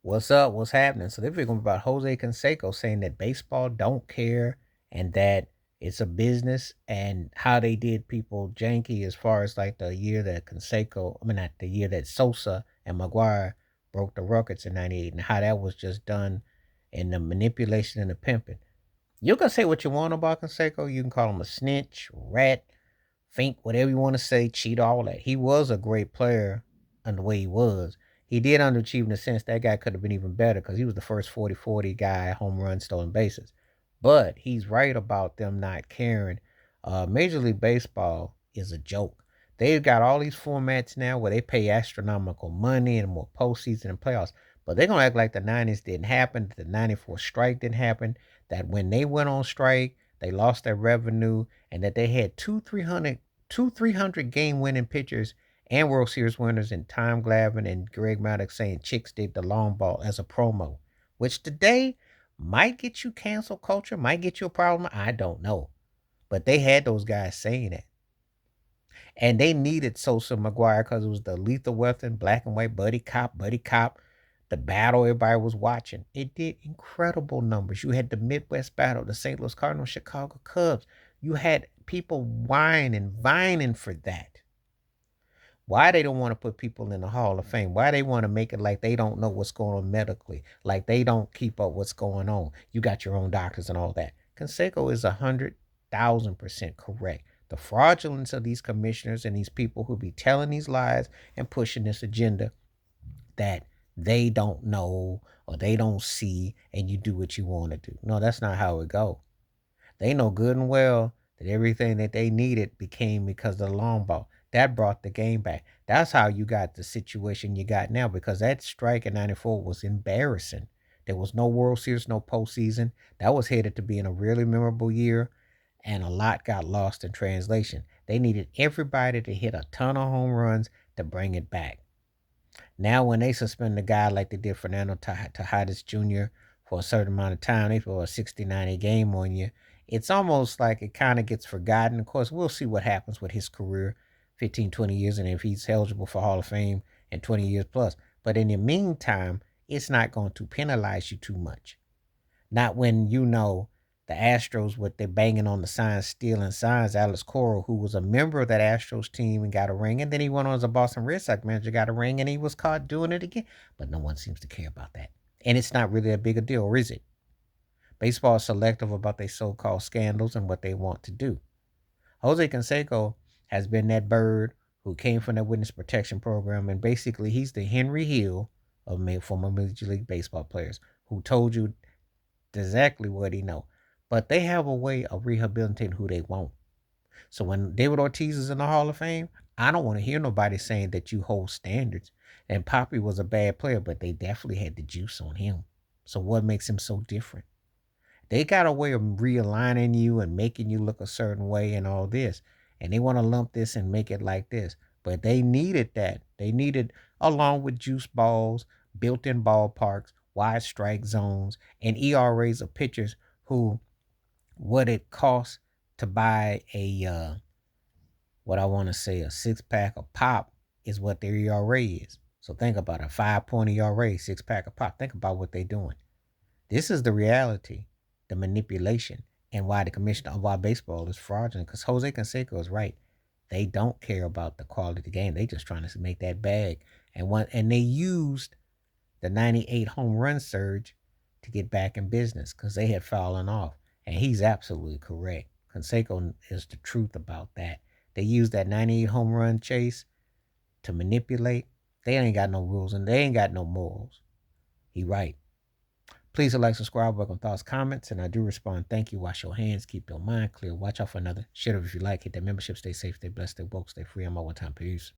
What's up? What's happening? So they're talking about Jose Canseco saying that baseball don't care and that it's a business and how they did people janky as far as like the year that Canseco, I mean not the year that Sosa and McGuire broke the records in '98 and how that was just done in the manipulation and the pimping. You can say what you want about Canseco. You can call him a snitch, rat, Fink, whatever you want to say, cheat, all that. He was a great player in the way he was. He did underachieve in the sense that guy could have been even better because he was the first 40-40 guy, home run, stolen bases. But he's right about them not caring. Major League Baseball is a joke. They've got all these formats now where they pay astronomical money and more postseason and playoffs. But they're going to act like the 90s didn't happen, that the 94 strike didn't happen, that when they went on strike, they lost their revenue, and that they had 300 game winning pitchers and World Series winners in Tom Glavine and Greg Maddox saying chicks dig the long ball as a promo, which today might get you cancel culture, might get you a problem. I don't know. But they had those guys saying it. And they needed Sosa McGuire because it was the lethal weapon, black and white, buddy cop, the battle everybody was watching. It did incredible numbers. You had the Midwest battle, the St. Louis Cardinals, Chicago Cubs. You had people whining, vining for that. Why they don't want to put people in the Hall of Fame? Why they want to make it like they don't know what's going on medically, like they don't keep up what's going on. You got your own doctors and all that. Canseco is 100,000% correct. The fraudulence of these commissioners and these people who be telling these lies and pushing this agenda that they don't know or they don't see, and you do what you want to do. No, that's not how it go. They know good and well that everything that they needed became because of the long ball. That brought the game back. That's how you got the situation you got now because that strike in 94 was embarrassing. There was no World Series, no postseason. That was headed to being a really memorable year, and a lot got lost in translation. They needed everybody to hit a ton of home runs to bring it back. Now, when they suspend a guy like they did Fernando Tejadas Jr. for a certain amount of time, they throw a 60-90 game on you. It's almost like it kind of gets forgotten. Of course, we'll see what happens with his career 15, 20 years, and if he's eligible for Hall of Fame in 20 years plus. But in the meantime, it's not going to penalize you too much. Not when you know the Astros with their banging on the signs, stealing signs. Alex Cora, who was a member of that Astros team and got a ring, and then he went on as a Boston Red Sox manager, got a ring, and he was caught doing it again. But no one seems to care about that, and it's not really a big a deal, or is it? Baseball is selective about their so-called scandals and what they want to do. Jose Canseco has been that bird who came from that witness protection program, and basically he's the Henry Hill of former Major League Baseball players who told you exactly what he know. But they have a way of rehabilitating who they want. So when David Ortiz is in the Hall of Fame, I don't want to hear nobody saying that you hold standards. And Poppy was a bad player, but they definitely had the juice on him. So what makes him so different? They got a way of realigning you and making you look a certain way and all this. And they want to lump this and make it like this. But they needed that. They needed, along with juice balls, built in ballparks, wide strike zones, and ERAs of pitchers who what it costs to buy what I want to say, a 6 pack of pop is what their ERA is. So think about a 5 point ERA, 6 pack of pop. Think about what they're doing. This is the reality, the manipulation, and why the commission of why baseball is fraudulent. Because Jose Canseco is right. They don't care about the quality of the game. They just trying to make that bag. And they used the 98 home run surge to get back in business because they had fallen off. And he's absolutely correct. Canseco is the truth about that. They used that 98 home run chase to manipulate. They ain't got no rules and they ain't got no morals. He right. Please like, subscribe, welcome thoughts, comments, and I do respond. Thank you. Wash your hands, keep your mind clear. Watch out for another. Share it if you like. Hit that membership. Stay safe, stay blessed, stay woke, stay free. I'm all one time. Peace.